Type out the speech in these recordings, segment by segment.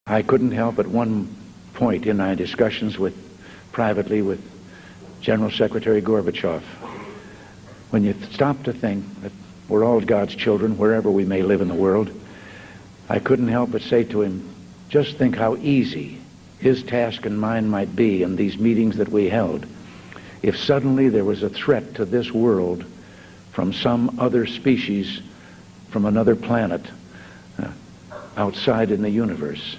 I couldn't help at one point in my discussions privately with General Secretary Gorbachev, when you stop to think that we're all God's children wherever we may live in the world, I couldn't help but say to him, just think how easy his task and mine might be in these meetings that we held if suddenly there was a threat to this world from some other species, from another planet, outside in the universe.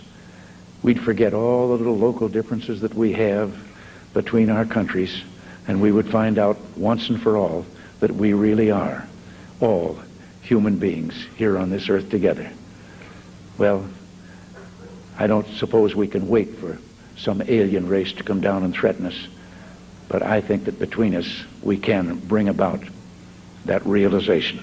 We'd forget all the little local differences that we have between our countries, and we would find out once and for all that we really are all human beings here on this earth together. Well, I don't suppose we can wait for some alien race to come down and threaten us, but I think that between us we can bring about that realization.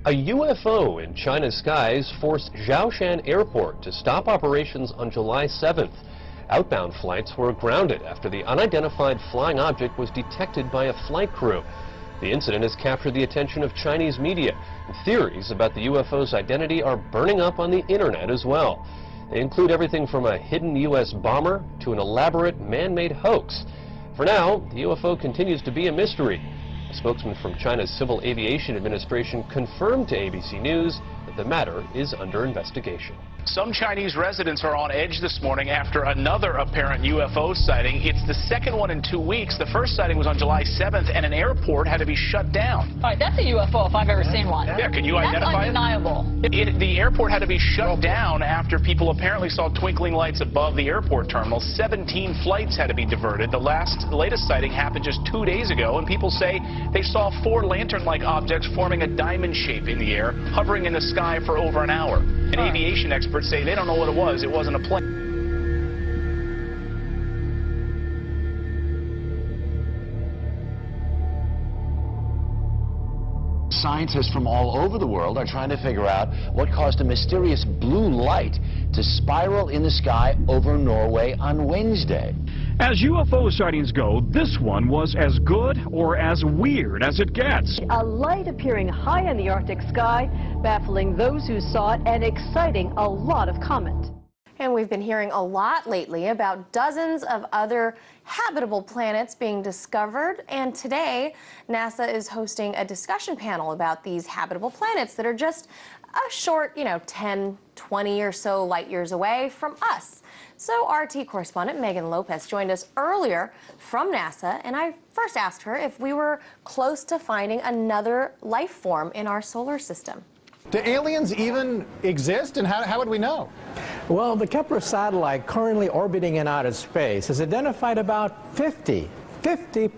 A UFO in China's skies forced Zhoushan Airport to stop operations on July 7th. Outbound flights were grounded after the unidentified flying object was detected by a flight crew. The incident has captured the attention of Chinese media, and theories about the UFO's identity are burning up on the internet as well. They include everything from a hidden U.S. bomber to an elaborate man-made hoax. For now, the UFO continues to be a mystery. A spokesman from China's Civil Aviation Administration confirmed to ABC News that the matter is under investigation. Some Chinese residents are on edge this morning after another apparent UFO sighting. It's the second one in 2 weeks. The first sighting was on July 7th, and an airport had to be shut down. All right, that's a UFO if I've ever seen one. Yeah, can you identify it? That's undeniable. The airport had to be shut down after people apparently saw twinkling lights above the airport terminal. 17 flights had to be diverted. The latest sighting happened just 2 days ago, and people say they saw 4 lantern-like objects forming a diamond shape in the air, hovering in the sky for over an hour. And aviation experts say they don't know what it was. It wasn't a plane. Scientists from all over the world are trying to figure out what caused a mysterious blue light to spiral in the sky over Norway on Wednesday. As UFO sightings go, this one was as good or as weird as it gets. A light appearing high in the Arctic sky, baffling those who saw it and exciting a lot of comment. And we've been hearing a lot lately about dozens of other habitable planets being discovered. And today, NASA is hosting a discussion panel about these habitable planets that are just a short, 10, 20 or so light years away from us. So RT correspondent Megan Lopez joined us earlier from NASA, and I first asked her if we were close to finding another life form in our solar system. Do aliens even exist, and how would we know? Well, the Kepler satellite currently orbiting in outer space has identified about 50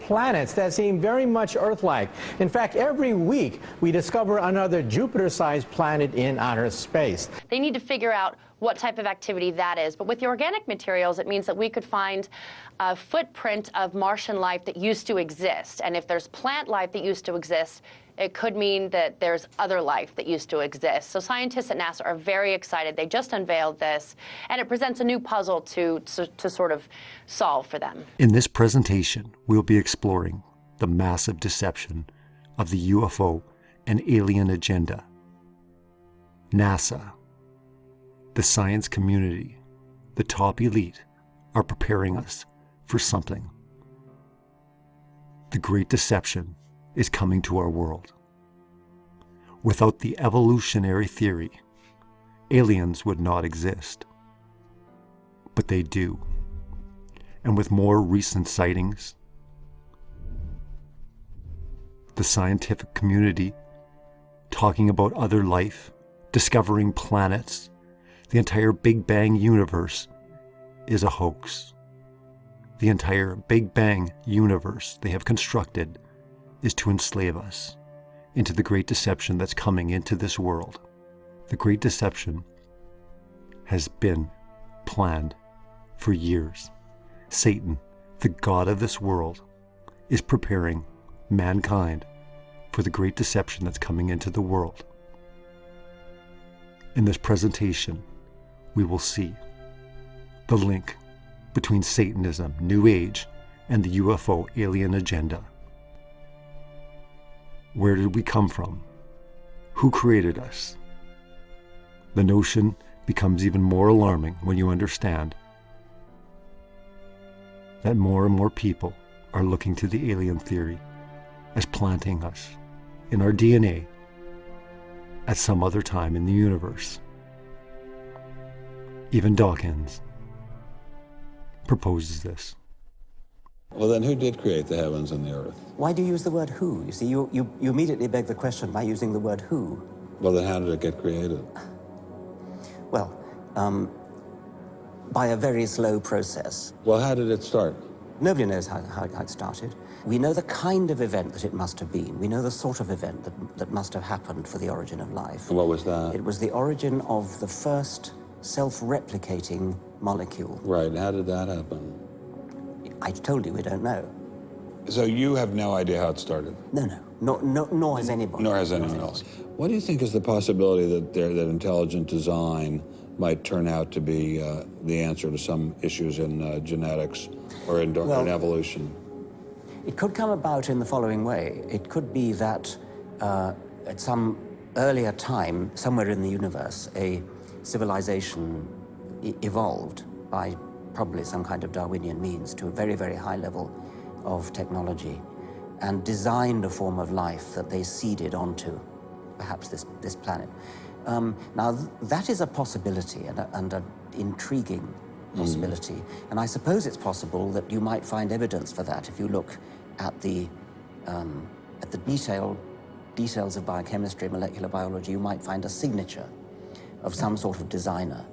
planets that seem very much Earth-like. In fact, every week we discover another Jupiter-sized planet in outer space. They need to figure out what type of activity that is. But with the organic materials, it means that we could find a footprint of Martian life that used to exist. And if there's plant life that used to exist, it could mean that there's other life that used to exist. So scientists at NASA are very excited. They just unveiled this, and it presents a new puzzle to sort of solve for them. In this presentation, we'll be exploring the massive deception of the UFO and alien agenda. NASA, the science community, the top elite are preparing us for something. The Great Deception is coming to our world. Without the evolutionary theory, aliens would not exist. But they do. And with more recent sightings, the scientific community talking about other life, discovering planets, the entire Big Bang universe is a hoax. The entire Big Bang universe they have constructed is to enslave us into the great deception that's coming into this world. The great deception has been planned for years. Satan, the god of this world, is preparing mankind for the great deception that's coming into the world. In this presentation, we will see the link between Satanism, New Age, and the UFO Alien Agenda. Where did we come from? Who created us? The notion becomes even more alarming when you understand that more and more people are looking to the alien theory as planting us in our DNA at some other time in the universe. Even Dawkins proposes this. Well, then who did create the heavens and the earth? Why do you use the word who? You see, you immediately beg the question by using the word who. Well, then how did it get created? Well, by a very slow process. Well, how did it start? Nobody knows how it started. We know the kind of event that it must have been. We know the sort of event that must have happened for the origin of life. And what was that? It was the origin of the first self-replicating molecule. Right. How did that happen? I told you we don't know. So you have no idea how it started? No. Nor has anybody. Nor has anyone else. What do you think is the possibility that intelligent design might turn out to be the answer to some issues in genetics or in evolution? It could come about in the following way. It could be that at some earlier time, somewhere in the universe, a civilization evolved by probably some kind of Darwinian means to a very, very high level of technology and designed a form of life that they seeded onto, perhaps this planet. Now, that is a possibility and an intriguing possibility. And I suppose it's possible that you might find evidence for that if you look at the details of biochemistry, molecular biology. You might find a signature of some sort of designer.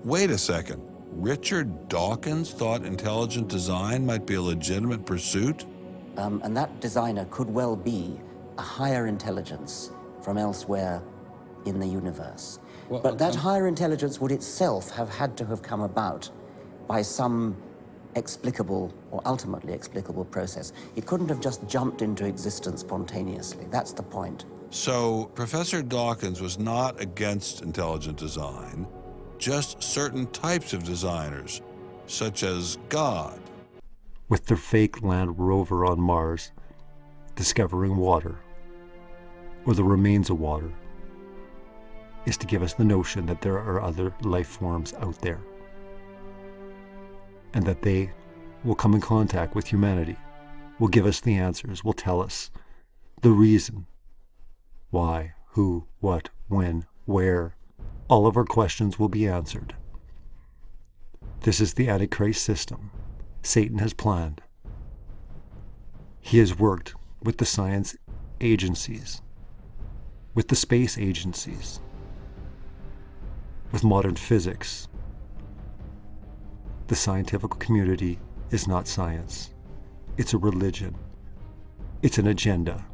Wait a second. Richard Dawkins thought intelligent design might be a legitimate pursuit? And that designer could well be a higher intelligence from elsewhere in the universe. Well, but that higher intelligence would itself have had to have come about by some explicable or ultimately explicable process. It couldn't have just jumped into existence spontaneously. That's the point. So Professor Dawkins was not against intelligent design, just certain types of designers, such as God. With their fake land rover on Mars, discovering water, or the remains of water, is to give us the notion that there are other life forms out there, and that they will come in contact with humanity, will give us the answers, will tell us the reason, why, who, what, when, where. All of our questions will be answered. This is the Antichrist system Satan has planned. He has worked with the science agencies, with the space agencies, with modern physics. The scientific community is not science. It's a religion. It's an agenda.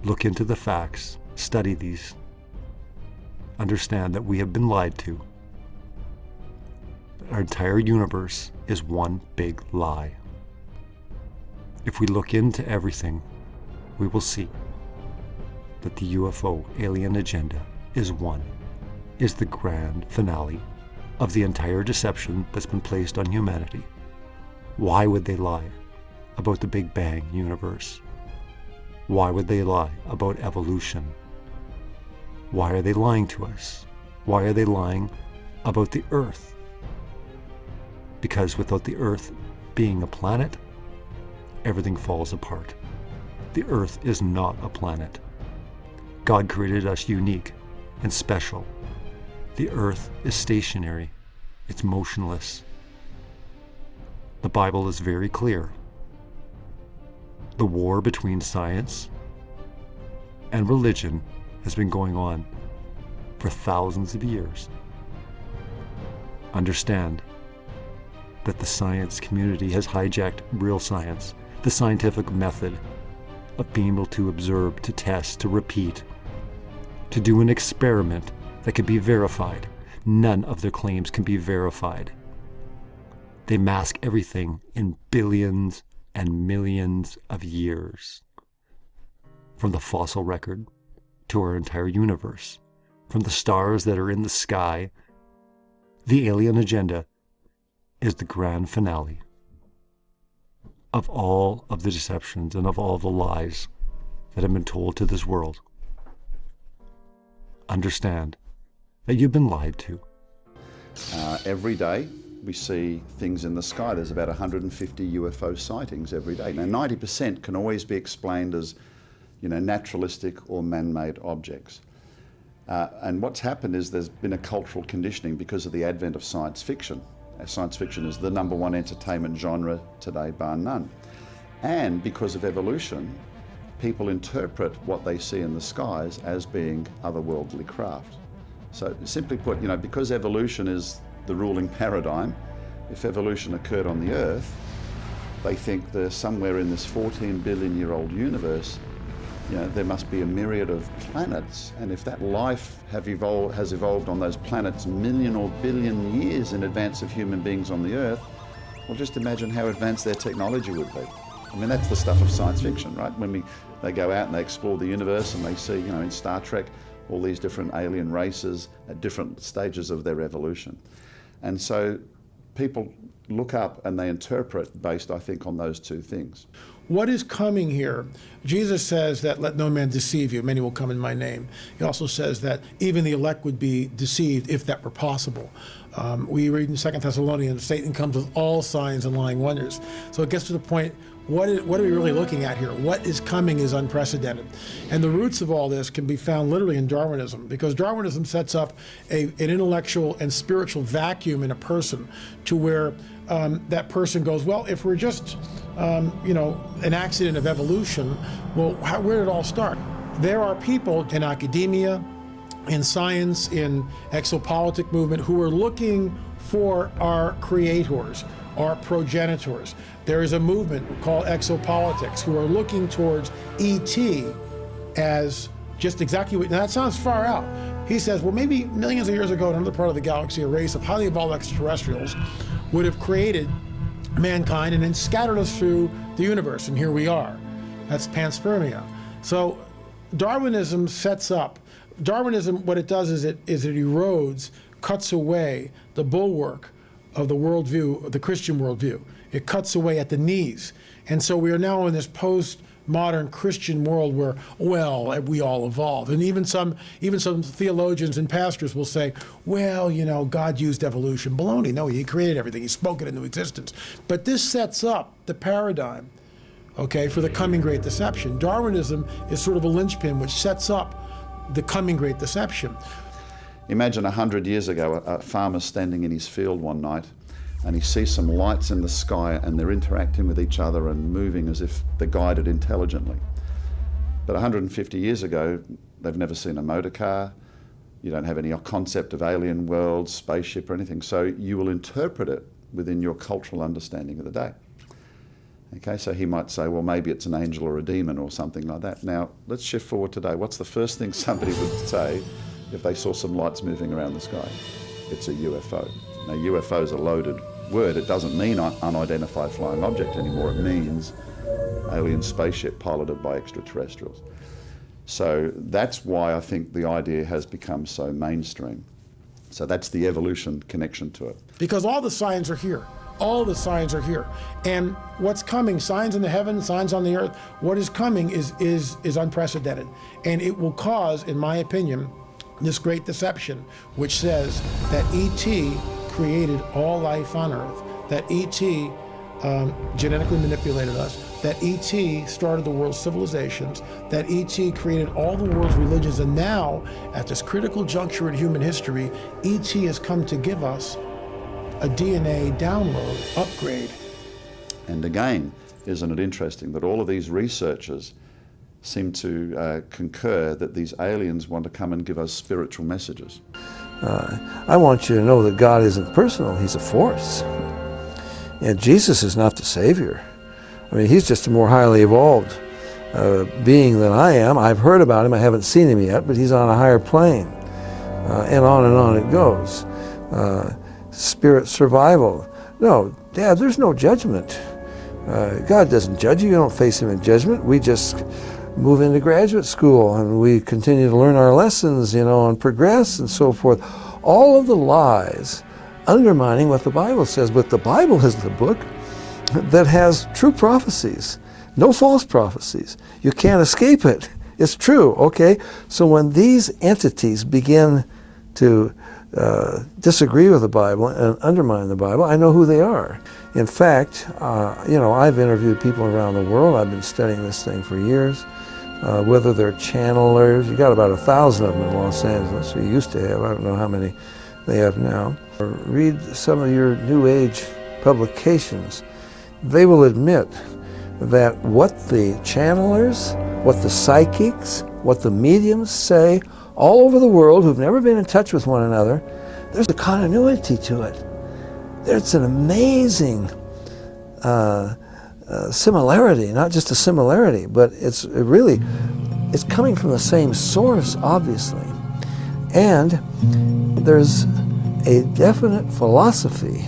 Look into the facts, study these. Understand that we have been lied to. Our entire universe is one big lie. If we look into everything, we will see that the UFO Alien Agenda is the grand finale of the entire deception that's been placed on humanity. Why would they lie about the Big Bang universe? Why would they lie about evolution? Why are they lying to us? Why are they lying about the Earth? Because without the Earth being a planet, everything falls apart. The Earth is not a planet. God created us unique and special. The Earth is stationary. It's motionless. The Bible is very clear. The war between science and religion has been going on for thousands of years. Understand that the science community has hijacked real science, the scientific method of being able to observe, to test, to repeat, to do an experiment that can be verified. None of their claims can be verified. They mask everything in billions and millions of years. From the fossil record to our entire universe, from the stars that are in the sky, the Alien Agenda is the grand finale. of all of the deceptions and of all the lies that have been told to this world. Understand that you've been lied to. Every day we see things in the sky. There's about 150 UFO sightings every day. Now 90% can always be explained as, naturalistic or man-made objects. And what's happened is there's been a cultural conditioning because of the advent of science fiction. Science fiction is the #1 entertainment genre today, bar none. And because of evolution, people interpret what they see in the skies as being otherworldly craft. So simply put, because evolution is the ruling paradigm, if evolution occurred on the Earth, they think there's somewhere in this 14 billion-year-old universe, there must be a myriad of planets, and if that life has evolved on those planets million or billion years in advance of human beings on the Earth, well, just imagine how advanced their technology would be. I mean, that's the stuff of science fiction, right? When they go out and they explore the universe and they see, in Star Trek, all these different alien races at different stages of their evolution. And so people look up and they interpret based, I think, on those two things. What is coming here? Jesus says that let no man deceive you, many will come in my name. He also says that even the elect would be deceived if that were possible. We read in 2 Thessalonians, Satan comes with all signs and lying wonders. So it gets to the point, what are we really looking at here? What is coming is unprecedented. And the roots of all this can be found literally in Darwinism, because Darwinism sets up an intellectual and spiritual vacuum in a person to where that person goes, well, if we're just, an accident of evolution, well, where did it all start? There are people in academia, in science, in exopolitic movement who are looking for our creators, our progenitors. There is a movement called exopolitics who are looking towards ET as just exactly what, now that sounds far out. He says, well, maybe millions of years ago in another part of the galaxy, a race of highly evolved extraterrestrials would have created mankind and then scattered us through the universe, and here we are. That's panspermia. So Darwinism sets up, what it does is it erodes, cuts away the bulwark of the worldview, of the Christian worldview. It cuts away at the knees. And so we are now in this post-modern Christian world where, well, we all evolved. And even some theologians and pastors will say, well, God used evolution. Baloney. No, he created everything. He spoke it into existence. But this sets up the paradigm, okay, for the coming great deception. Darwinism is sort of a linchpin which sets up the coming great deception. Imagine 100 years ago, a farmer standing in his field one night and he sees some lights in the sky and they're interacting with each other and moving as if they're guided intelligently. But 150 years ago, they've never seen a motor car. You don't have any concept of alien worlds, spaceship or anything. So you will interpret it within your cultural understanding of the day. Okay, so he might say, well, maybe it's an angel or a demon or something like that. Now, let's shift forward today. What's the first thing somebody would say if they saw some lights moving around the sky? It's a UFO. Now, UFO is a loaded word. It doesn't mean unidentified flying object anymore. It means alien spaceship piloted by extraterrestrials. So that's why I think the idea has become so mainstream. So that's the evolution connection to it. Because all the signs are here. All the signs are here. And what's coming, signs in the heavens, signs on the earth, what is coming is unprecedented. And it will cause, in my opinion, this great deception, which says that ET created all life on earth, that ET genetically manipulated us, that ET started the world's civilizations, that ET created all the world's religions, and now, at this critical juncture in human history, ET has come to give us a DNA download, upgrade. And again, isn't it interesting that all of these researchers seem to concur that these aliens want to come and give us spiritual messages? I want you to know that God isn't personal, he's a force. And Jesus is not the Savior. I mean, he's just a more highly evolved being than I am. I've heard about him, I haven't seen him yet, but he's on a higher plane. And on it goes. Spirit survival. No, Dad, there's no judgment. God doesn't judge you. You don't face him in judgment. We just move into graduate school and we continue to learn our lessons, and progress and so forth. All of the lies undermining what the Bible says, but the Bible is the book that has true prophecies, no false prophecies. You can't escape it. It's true, okay? So when these entities begin to disagree with the Bible and undermine the Bible, I know who they are. In fact, you know, I've interviewed people around the world. I've been studying this thing for years. Whether they're channelers, you got about 1,000 of them in Los Angeles. We used to have, I don't know how many they have now. Read some of your New Age publications. They will admit that what the channelers, what the psychics, what the mediums say all over the world who've never been in touch with one another, there's a continuity to it. There's an amazing similarity, not just a similarity, but it's coming from the same source, obviously. And there's a definite philosophy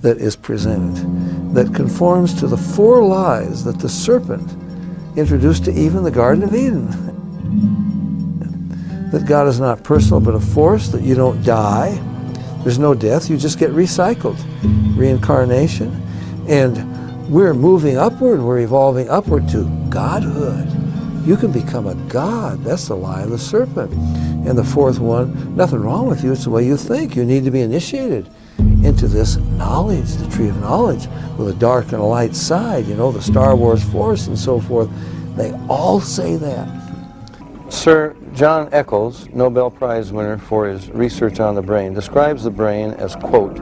that is presented that conforms to the 4 lies that the serpent introduced to Eve in the Garden of Eden. That God is not personal but a force, that you don't die, there's no death, you just get recycled, reincarnation, and we're moving upward, we're evolving upward to godhood. You can become a god. That's the lie of the serpent. And the 4th one, nothing wrong with you, it's the way you think. You need to be initiated into this knowledge, the tree of knowledge, with a dark and a light side, you know, the Star Wars force and so forth. They all say that. Sir John Eccles, Nobel Prize winner for his research on the brain, describes the brain as, quote,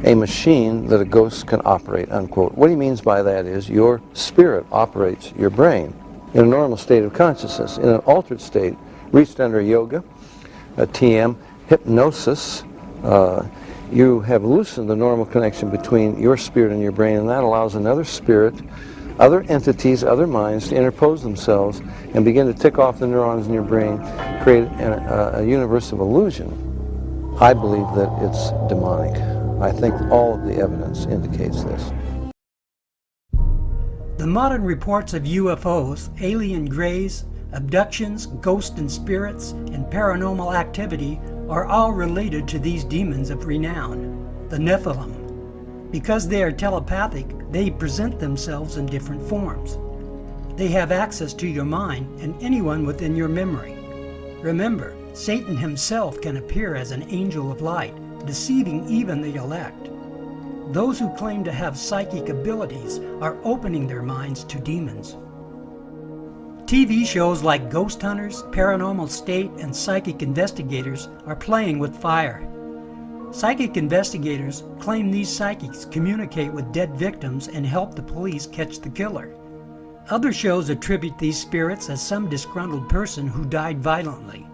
a machine that a ghost can operate, unquote. What he means by that is your spirit operates your brain in a normal state of consciousness. In an altered state, reached under yoga, TM, hypnosis, you have loosened the normal connection between your spirit and your brain, and that allows another spirit, other entities, other minds to interpose themselves and begin to tick off the neurons in your brain, create a universe of illusion. I believe that it's demonic. I think all of the evidence indicates this. The modern reports of UFOs, alien grays, abductions, ghosts and spirits, and paranormal activity are all related to these demons of renown, the NEPHILIM. Because they are telepathic, they present themselves in different forms. They have access to your mind and anyone within your memory. Remember, Satan himself can appear as an angel of light, deceiving even the elect. Those who claim to have psychic abilities are opening their minds to demons. TV shows like Ghost Hunters, Paranormal State, and Psychic Investigators are playing with fire. Psychic investigators claim these psychics communicate with dead victims and help the police catch the killer. Other shows attribute these spirits as some disgruntled person who died violently.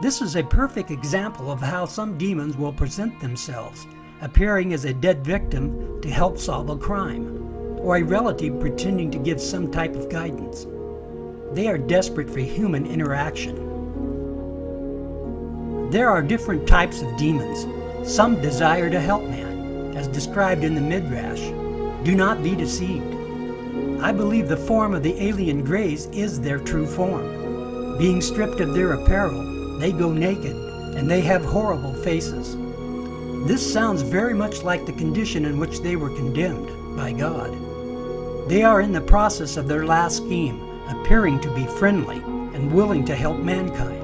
This is a perfect example of how some demons will present themselves, appearing as a dead victim to help solve a crime, or a relative pretending to give some type of guidance. They are desperate for human interaction. There are different types of demons. Some desire to help man, as described in the Midrash. Do not be deceived. I believe the form of the alien grays is their true form. Being stripped of their apparel, they go naked, and they have horrible faces. This sounds very much like the condition in which they were condemned by God. They are in the process of their last scheme, appearing to be friendly and willing to help mankind.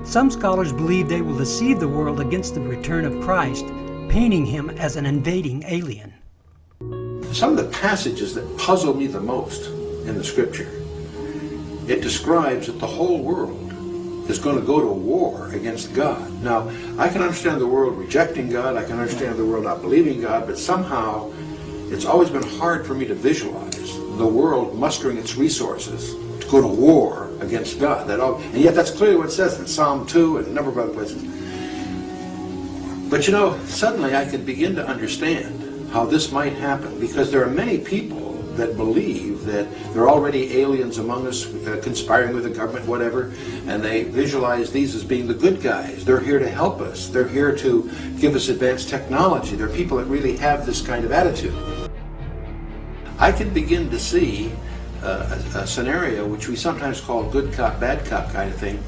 Some scholars believe they will deceive the world against the return of Christ, painting him as an invading alien. Some of the passages that puzzle me the most in the scripture, it describes that the whole world is going to go to war against God. Now, I can understand the world rejecting God, I can understand the world not believing God, but somehow it's always been hard for me to visualize the world mustering its resources to go to war against God. And yet that's clearly what it says in Psalm 2 and a number of other places. But you know, suddenly I can begin to understand how this might happen, because there are many people that believe that there are already aliens among us conspiring with the government, whatever, and they visualize these as being the good guys. They're here to help us. They're here to give us advanced technology. There are people that really have this kind of attitude. I can begin to see a scenario which we sometimes call good cop, bad cop kind of thing,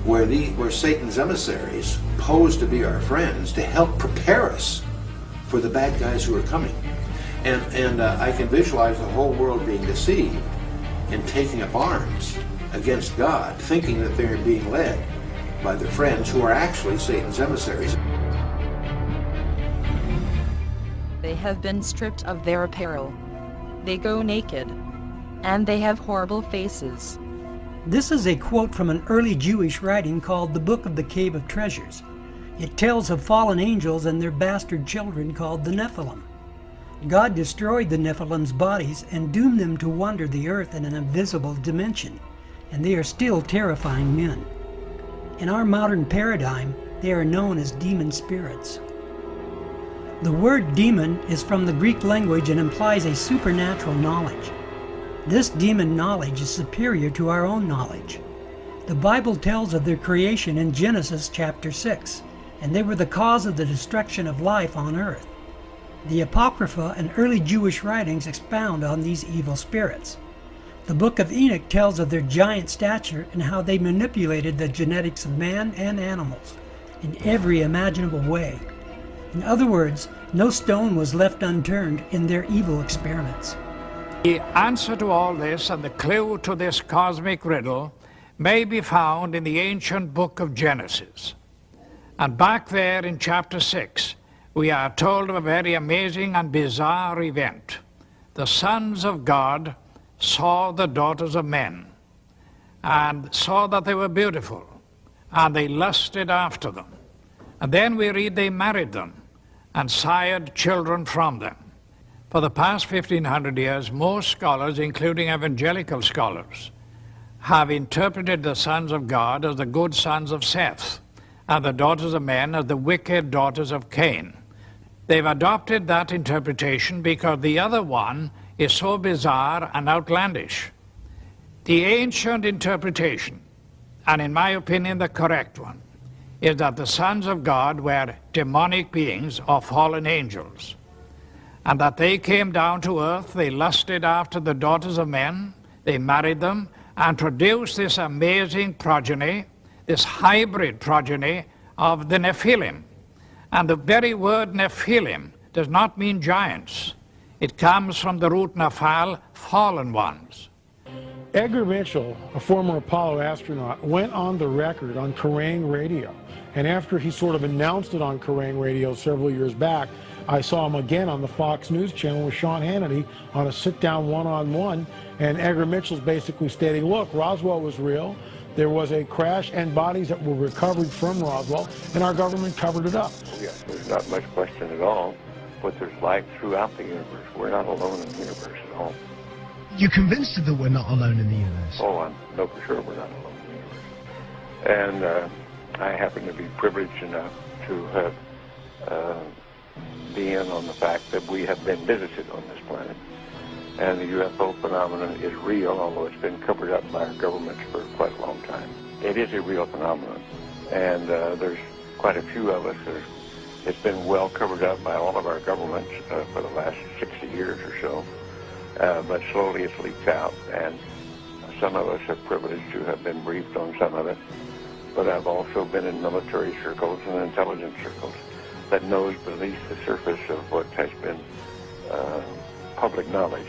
where Satan's emissaries pose to be our friends to help prepare us for the bad guys who are coming. And I can visualize the whole world being deceived and taking up arms against God, thinking that they're being led by their friends who are actually Satan's emissaries. They have been stripped of their apparel. They go naked. And they have horrible faces. This is a quote from an early Jewish writing called the Book of the Cave of Treasures. It tells of fallen angels and their bastard children called the NEPHILIM. God destroyed the Nephilim's bodies and doomed them to wander the earth in an invisible dimension, and they are still terrifying men. In our modern paradigm, they are known as demon spirits. The word demon is from the Greek language and implies a supernatural knowledge. This demon knowledge is superior to our own knowledge. The Bible tells of their creation in Genesis chapter 6, and they were the cause of the destruction of life on earth. The Apocrypha and early Jewish writings expound on these evil spirits. The Book of Enoch tells of their giant stature and how they manipulated the genetics of man and animals in every imaginable way. In other words, no stone was left unturned in their evil experiments. The answer to all this and the clue to this cosmic riddle may be found in the ancient book of Genesis. And back there in chapter 6, we are told of a very amazing and bizarre event. The sons of God saw the daughters of men and saw that they were beautiful, and they lusted after them. And then we read they married them and sired children from them. For the past 1,500 years, most scholars, including evangelical scholars, have interpreted the sons of God as the good sons of Seth, and the daughters of men as the wicked daughters of Cain. They've adopted that interpretation because the other one is so bizarre and outlandish. The ancient interpretation, and in my opinion the correct one, is that the sons of God were demonic beings or fallen angels, and that they came down to earth, they lusted after the daughters of men, they married them, and produced this amazing progeny, this hybrid progeny of the Nephilim. And the very word Nephilim does not mean giants. It comes from the root Nephal, fallen ones. Edgar Mitchell, a former Apollo astronaut, went on the record on Kerrang radio. And after he sort of announced it on Kerrang radio several years back, I saw him again on the Fox News channel with Sean Hannity on a sit-down one-on-one. And Edgar Mitchell's basically stating, look, Roswell was real. There was a crash and bodies that were recovered from Roswell, and our government covered it up. Yes, there's not much question at all, but there's life throughout the universe. We're not alone in the universe at all. You're convinced that we're not alone in the universe? Oh, I know for sure we're not alone in the universe. And I happen to be privileged enough to have be in on the fact that we have been visited on this planet. And the UFO phenomenon is real, although it's been covered up by our governments for quite a long time. It is a real phenomenon, and there's quite a few of us. It's been well covered up by all of our governments for the last 60 years or so, but slowly it's leaked out, and some of us are privileged to have been briefed on some of it, but I've also been in military circles and intelligence circles that knows beneath the surface of what has been public knowledge,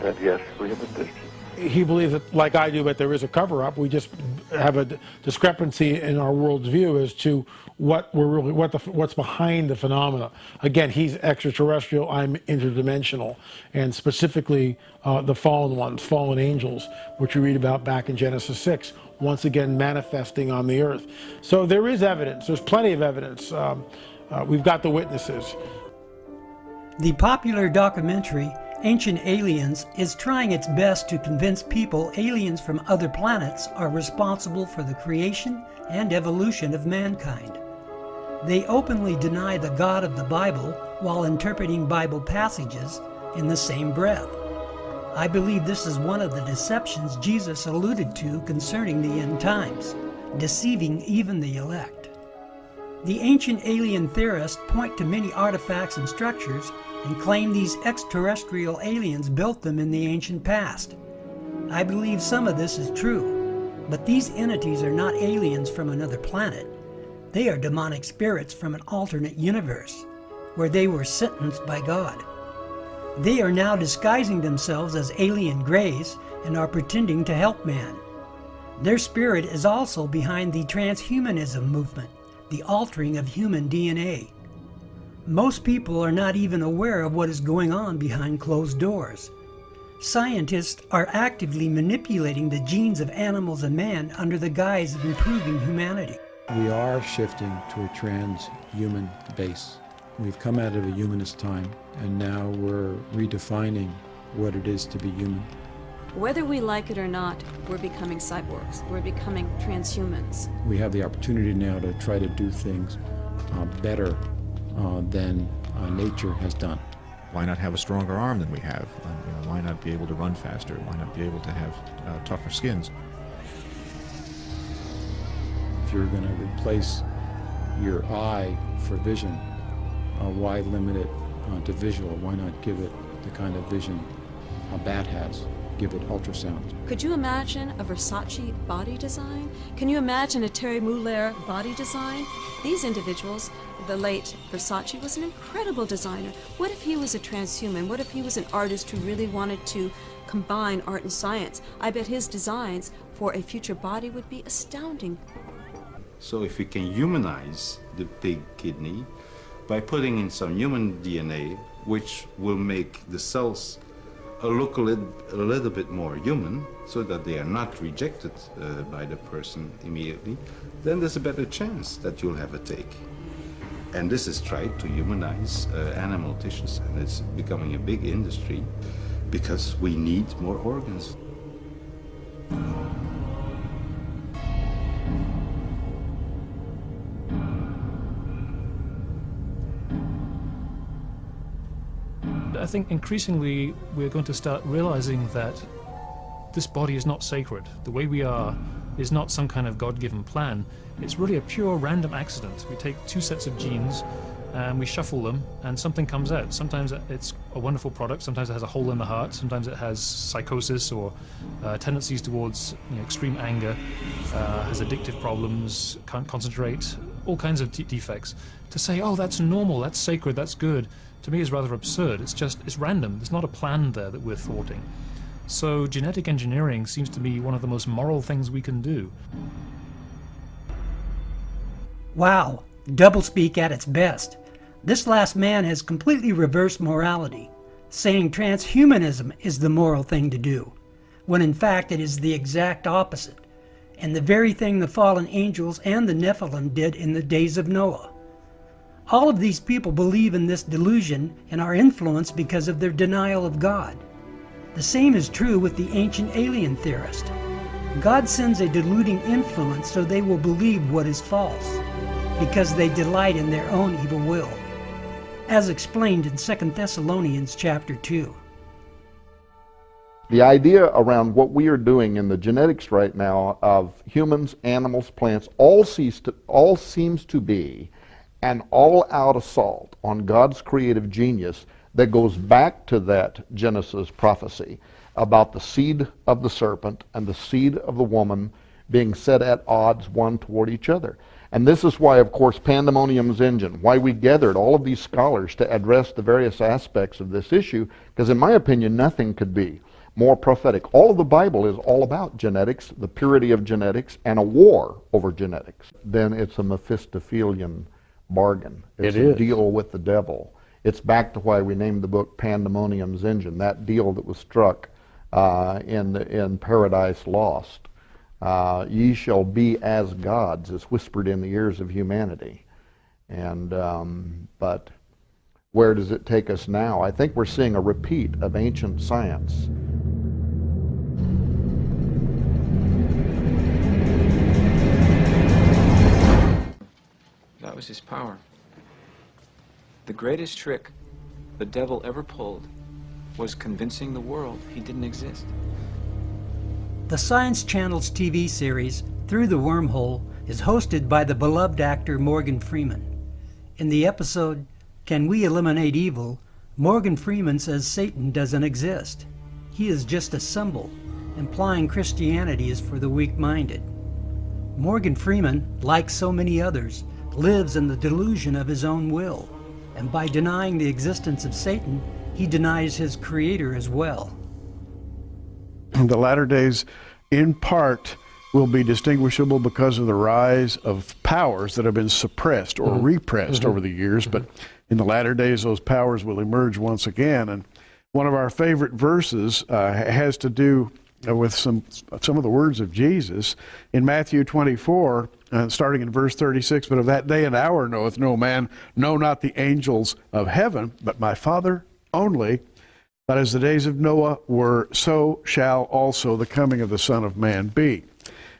that yes, we have been visited. He believes that, like I do, that there is a cover-up. We just have a discrepancy in our world's view as to what's behind the phenomena. Again, he's extraterrestrial, I'm interdimensional, and specifically the fallen ones, fallen angels, which we read about back in Genesis 6, once again manifesting on the earth. So there is evidence. There's plenty of evidence. We've got the witnesses. The popular documentary Ancient Aliens is trying its best to convince people aliens from other planets are responsible for the creation and evolution of mankind. They openly deny the God of the Bible while interpreting Bible passages in the same breath. I believe this is one of the deceptions Jesus alluded to concerning the end times, deceiving even the elect. The ancient alien theorists point to many artifacts and structures and claim these extraterrestrial aliens built them in the ancient past. I believe some of this is true, but these entities are not aliens from another planet. They are demonic spirits from an alternate universe, where they were sentenced by God. They are now disguising themselves as alien greys and are pretending to help man. Their spirit is also behind the transhumanism movement, the altering of human DNA. Most people are not even aware of what is going on behind closed doors. Scientists are actively manipulating the genes of animals and man under the guise of improving humanity. We are shifting to a transhuman base. We've come out of a humanist time, and now we're redefining what it is to be human. Whether we like it or not, we're becoming cyborgs. We're becoming transhumans. We have the opportunity now to try to do things better than nature has done. Why not have a stronger arm than we have? Why not be able to run faster? Why not be able to have tougher skins? If you're going to replace your eye for vision, why limit it to visual? Why not give it the kind of vision a bat has? Give it ultrasound. Could you imagine a Versace body design? Can you imagine a Terry Mugler body design? These individuals, the late Versace was an incredible designer. What if he was a transhuman? What if he was an artist who really wanted to combine art and science? I bet his designs for a future body would be astounding. So if we can humanize the pig kidney by putting in some human DNA, which will make the cells look a little bit more human, so that they are not rejected by the person immediately, then there's a better chance that you'll have a take. And this is tried to humanize animal tissues, and it's becoming a big industry because we need more organs. I think increasingly we're going to start realizing that this body is not sacred. The way we are is not some kind of God-given plan. It's really a pure random accident. We take two sets of genes and we shuffle them and something comes out. Sometimes it's a wonderful product, sometimes it has a hole in the heart, sometimes it has psychosis or tendencies towards extreme anger, has addictive problems, can't concentrate, all kinds of defects. To say, oh, that's normal, that's sacred, that's good, to me is rather absurd. It's random. There's not a plan there that we're thwarting. So genetic engineering seems to me one of the most moral things we can do. Wow, doublespeak at its best. This last man has completely reversed morality, saying transhumanism is the moral thing to do, when in fact it is the exact opposite, and the very thing the fallen angels and the NEPHILIM did in the days of Noah. All of these people believe in this delusion and are influenced because of their denial of God. The same is true with the ancient alien theorist. God sends a deluding influence so they will believe what is false, because they delight in their own evil will, as explained in 2 Thessalonians chapter 2. The idea around what we are doing in the genetics right now of humans, animals, plants, all seems to be an all-out assault on God's creative genius that goes back to that Genesis prophecy about the seed of the serpent and the seed of the woman being set at odds one toward each other. And this is why, of course, Pandemonium's Engine, why we gathered all of these scholars to address the various aspects of this issue, because in my opinion, nothing could be more prophetic. All of the Bible is all about genetics, the purity of genetics, and a war over genetics. Then it's a Mephistophelian bargain. It's a deal with the devil. It's back to why we named the book Pandemonium's Engine, that deal that was struck in Paradise Lost. Ye shall be as gods, is whispered in the ears of humanity. And but where does it take us now? I think we're seeing a repeat of ancient science. That was his power. The greatest trick the devil ever pulled was convincing the world he didn't exist. The Science Channel's TV series, Through the Wormhole, is hosted by the beloved actor Morgan Freeman. In the episode, Can We Eliminate Evil?, Morgan Freeman says Satan doesn't exist. He is just a symbol, implying Christianity is for the weak-minded. Morgan Freeman, like so many others, lives in the delusion of his own will, and by denying the existence of Satan, he denies his creator as well. The latter days, in part, will be distinguishable because of the rise of powers that have been suppressed or repressed over the years, but in the latter days those powers will emerge once again. And one of our favorite verses has to do with some of the words of Jesus in Matthew 24, starting in verse 36, "But of that day and hour knoweth no man, no, not the angels of heaven, but my Father only. But as the days of Noah were, so shall also the coming of the Son of Man be."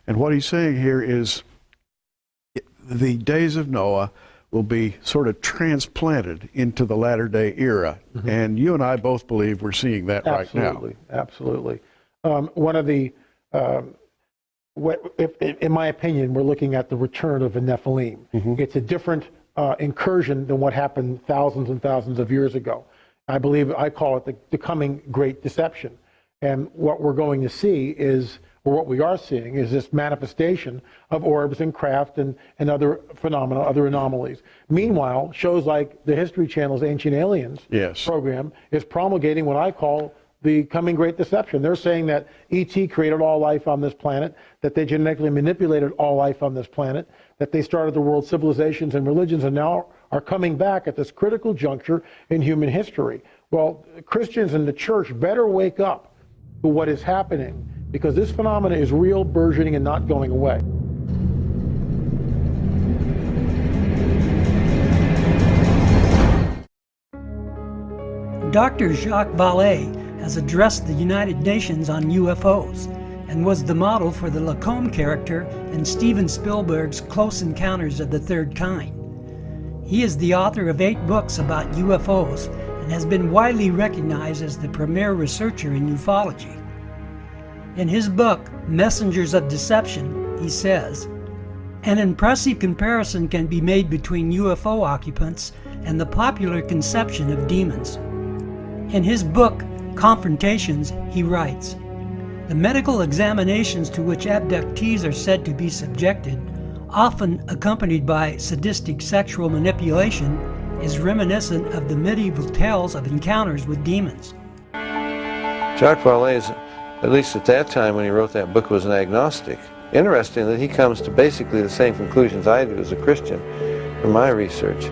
And what he's saying here is the days of Noah will be sort of transplanted into the latter day era. And you and I both believe we're seeing that right now. Absolutely. One of the, in my opinion, we're looking at the return of the NEPHILIM. It's a different incursion than what happened thousands and thousands of years ago. I believe, I call it the coming great deception. And what we're going to see is, or what we are seeing, is this manifestation of orbs and craft and other phenomena, other anomalies. Meanwhile, shows like the History Channel's Ancient Aliens program is promulgating what I call the coming great deception. They're saying that ET created all life on this planet, that they genetically manipulated all life on this planet, that they started the world's civilizations and religions, and now are coming back at this critical juncture in human history. Well, Christians in the church better wake up to what is happening, because this phenomena is real, burgeoning, and not going away. Dr. Jacques Vallée has addressed the United Nations on UFOs and was the model for the Lacombe character in Steven Spielberg's Close Encounters of the Third Kind. He is the author of 8 books about UFOs and has been widely recognized as the premier researcher in ufology. In his book, Messengers of Deception, he says, "An impressive comparison can be made between UFO occupants and the popular conception of demons." In his book, Confrontations, he writes, "The medical examinations to which abductees are said to be subjected, often accompanied by sadistic sexual manipulation, is reminiscent of the medieval tales of encounters with demons." Jacques Vallée, at least at that time when he wrote that book, was an agnostic. Interesting that he comes to basically the same conclusions I do as a Christian from my research.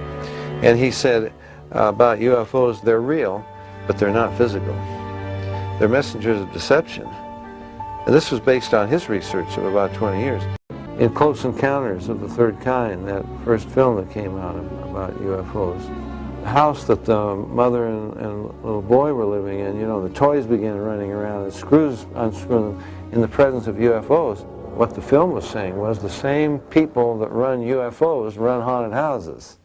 And he said about UFOs, they're real, but they're not physical. They're messengers of deception. And this was based on his research of about 20 years. In Close Encounters of the Third Kind, that first film that came out about UFOs, the house that the mother and little boy were living in, you know, the toys began running around and screws unscrewing in the presence of UFOs. What the film was saying was the same people that run UFOs run haunted houses.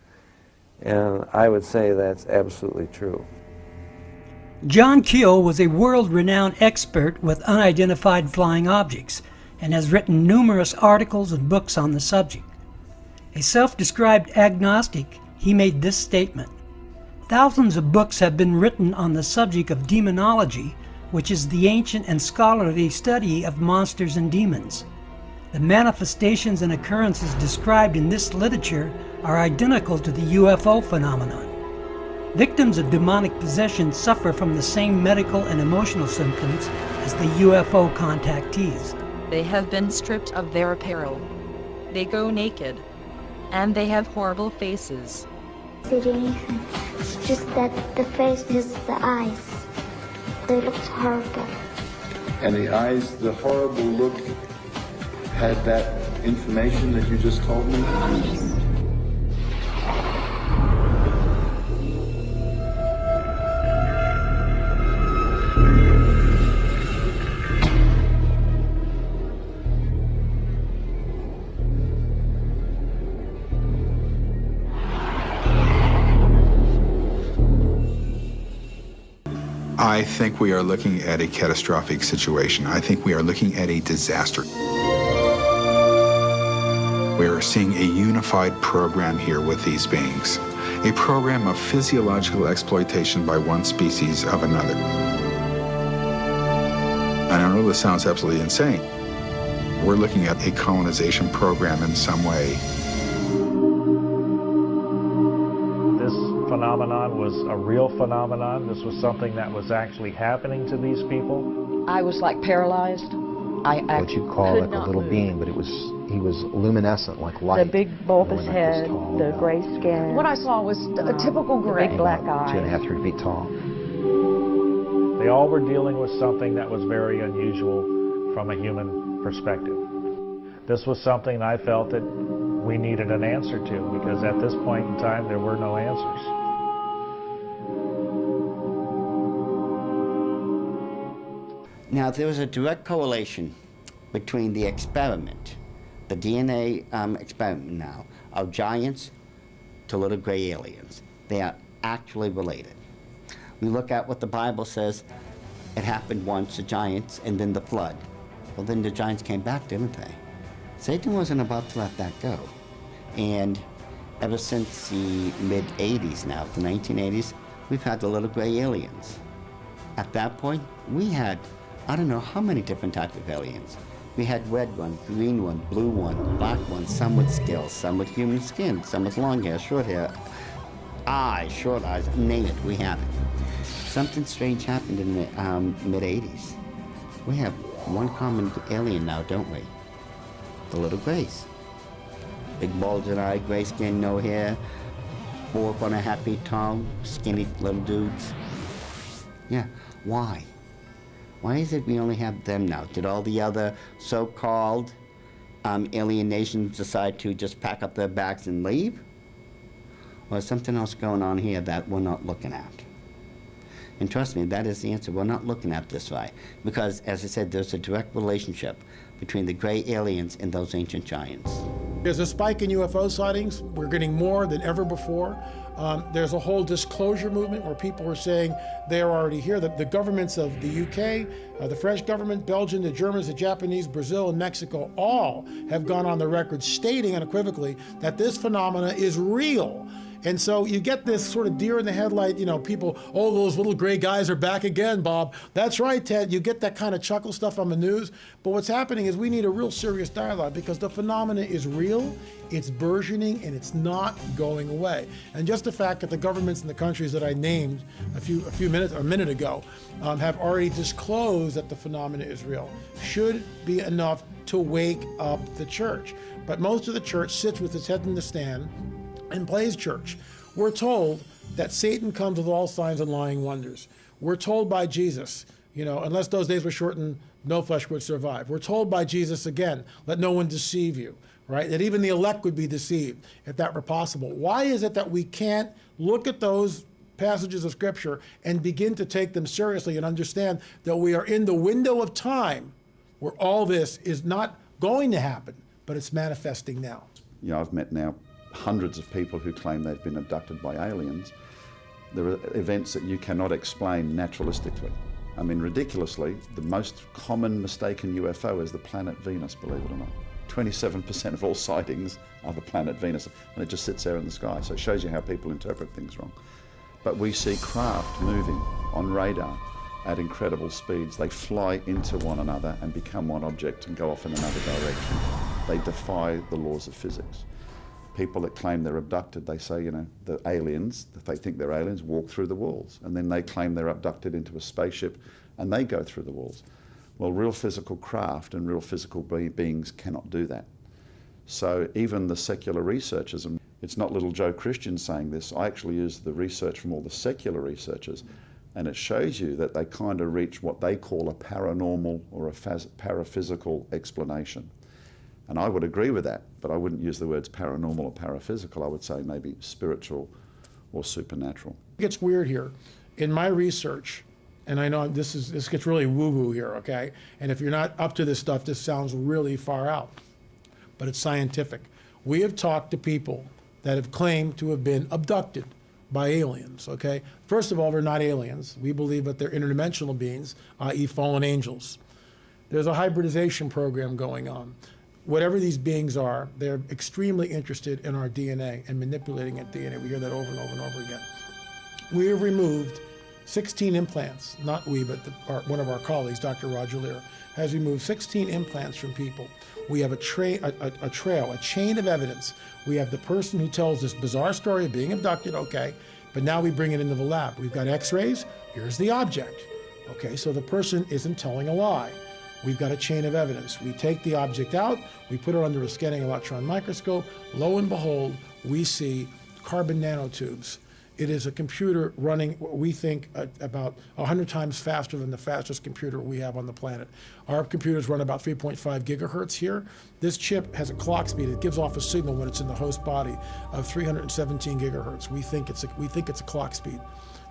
And I would say that's absolutely true. John Keel was a world-renowned expert with unidentified flying objects and has written numerous articles and books on the subject. A self-described agnostic, he made this statement: "Thousands of books have been written on the subject of demonology, which is the ancient and scholarly study of monsters and demons. The manifestations and occurrences described in this literature are identical to the UFO phenomenon. Victims of demonic possession suffer from the same medical and emotional symptoms as the UFO contactees. They have been stripped of their apparel. They go naked. And they have horrible faces." It's just that the face is the eyes. They look horrible. And the eyes, the horrible look, had that information that you just told me? I think we are looking at a catastrophic situation. I think we are looking at a disaster. We are seeing a unified program here with these beings, a program of physiological exploitation by one species of another. And I know this sounds absolutely insane. We're looking at a colonization program in some way. This phenomenon phenomenon was a real phenomenon. This was something that was actually happening to these people. I was like paralyzed. What you call like a little being, but he was luminescent, like light. The big bulbous head, the gray skin. What I saw was a typical gray. Big black eyes. 2.5, 3 feet tall. They all were dealing with something that was very unusual from a human perspective. This was something I felt that we needed an answer to, because at this point in time there were no answers. Now, there was a direct correlation between the experiment, the DNA experiment now, of giants to little gray aliens. They are actually related. We look at what the Bible says. It happened once, the giants, and then the flood. Well, then the giants came back, didn't they? Satan wasn't about to let that go. And ever since the mid-'80s now, the 1980s, we've had the little gray aliens. At that point, we had, I don't know how many different types of aliens. We had red one, green one, blue one, black one, some with scales, some with human skin, some with long hair, short hair, eyes, short eyes, name it, we have it. Something strange happened in the mid-'80s. We have one common alien now, don't we? The little grays. Big bulging eye, gray skin, no hair, 4.5 feet tall, skinny little dudes. Yeah, why? Why is it we only have them now? Did all the other so-called alien nations decide to just pack up their bags and leave? Or is something else going on here that we're not looking at? And trust me, that is the answer. We're not looking at this right. Because, as I said, there's a direct relationship between the gray aliens and those ancient giants. There's a spike in UFO sightings. We're getting more than ever before. There's a whole disclosure movement where people are saying they are already here. The governments of the UK, the French government, Belgium, the Germans, the Japanese, Brazil, and Mexico all have gone on the record stating unequivocally that this phenomena is real. And so you get this sort of deer in the headlight, you know, people, oh, those little gray guys are back again, Bob. That's right, Ted. You get that kind of chuckle stuff on the news. But what's happening is we need a real serious dialogue because the phenomena is real, it's burgeoning, and it's not going away. And just the fact that the governments in the countries that I named a minute ago have already disclosed that the phenomena is real should be enough to wake up the church. But most of the church sits with its head in the sand and plays church. We're told that Satan comes with all signs and lying wonders. We're told by Jesus, you know, unless those days were shortened, no flesh would survive. We're told by Jesus again, let no one deceive you, right? That even the elect would be deceived if that were possible. Why is it that we can't look at those passages of Scripture and begin to take them seriously and understand that we are in the window of time where all this is not going to happen, but it's manifesting now? You know, I've met now hundreds of people who claim they've been abducted by aliens. There are events that you cannot explain naturalistically. I mean, ridiculously, the most common mistaken UFO is the planet Venus, believe it or not. 27% of all sightings are the planet Venus, and it just sits there in the sky. So it shows you how people interpret things wrong. But we see craft moving on radar at incredible speeds. They fly into one another and become one object and go off in another direction. They defy the laws of physics. People that claim they're abducted, they say, you know, the aliens, if they think they're aliens, walk through the walls. And then they claim they're abducted into a spaceship and they go through the walls. Well, real physical craft and real physical beings cannot do that. So even the secular researchers, and it's not little Joe Christian saying this, I actually use the research from all the secular researchers, and it shows you that they kind of reach what they call a paranormal or a paraphysical explanation. And I would agree with that, but I wouldn't use the words paranormal or paraphysical. I would say maybe spiritual or supernatural. It gets weird here. In my research, and I know this gets really woo-woo here, okay? And if you're not up to this stuff, this sounds really far out, but it's scientific. We have talked to people that have claimed to have been abducted by aliens, okay? First of all, they're not aliens. We believe that they're interdimensional beings, i.e. fallen angels. There's a hybridization program going on. Whatever these beings are, they're extremely interested in our DNA and manipulating that DNA. We hear that over and over and over again. We have removed 16 implants, not we, but one of our colleagues, Dr. Roger Lear, has removed 16 implants from people. We have a trail, a chain of evidence. We have the person who tells this bizarre story of being abducted, okay, But now we bring it into the lab. We've got x-rays, here's the object. Okay, so the person isn't telling a lie. We've got a chain of evidence. We take the object out, we put it under a scanning electron microscope. Lo and behold, we see carbon nanotubes. It is a computer running, we think, about 100 times faster than the fastest computer we have on the planet. Our computers run about 3.5 gigahertz here. This chip has a clock speed. It gives off a signal when it's in the host body of 317 gigahertz. We think it's a clock speed.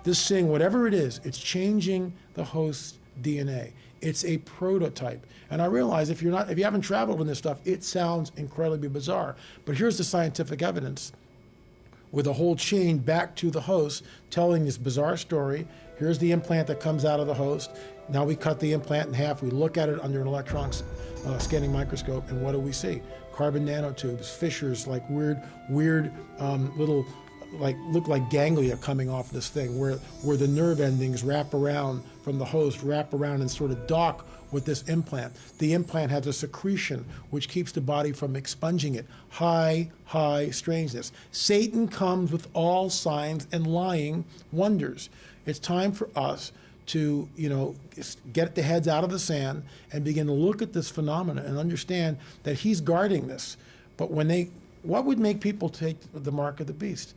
This thing, whatever it is, it's changing the host DNA. It's a prototype. And I realize if you haven't traveled in this stuff, it sounds incredibly bizarre. But here's the scientific evidence with a whole chain back to the host telling this bizarre story. Here's the implant that comes out of the host. Now we cut the implant in half. We look at it under an electron scanning microscope, and what do we see? Carbon nanotubes, fissures, like weird little, look like ganglia coming off this thing, where the nerve endings wrap around from the host, wrap around and sort of dock with this implant. The implant has a secretion which keeps the body from expunging it. High strangeness. Satan comes with all signs and lying wonders. It's time for us to, get the heads out of the sand and begin to look at this phenomena and understand that he's guarding this. But what would make people take the mark of the beast?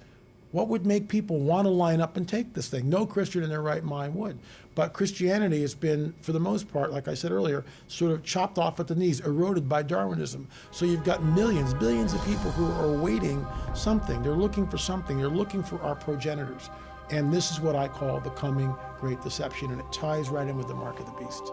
What would make people want to line up and take this thing? No Christian in their right mind would. But Christianity has been, for the most part, like I said earlier, sort of chopped off at the knees, eroded by Darwinism. So you've got millions, billions of people who are awaiting something. They're looking for something. They're looking for our progenitors. And this is what I call the coming great deception, and it ties right in with the mark of the beast.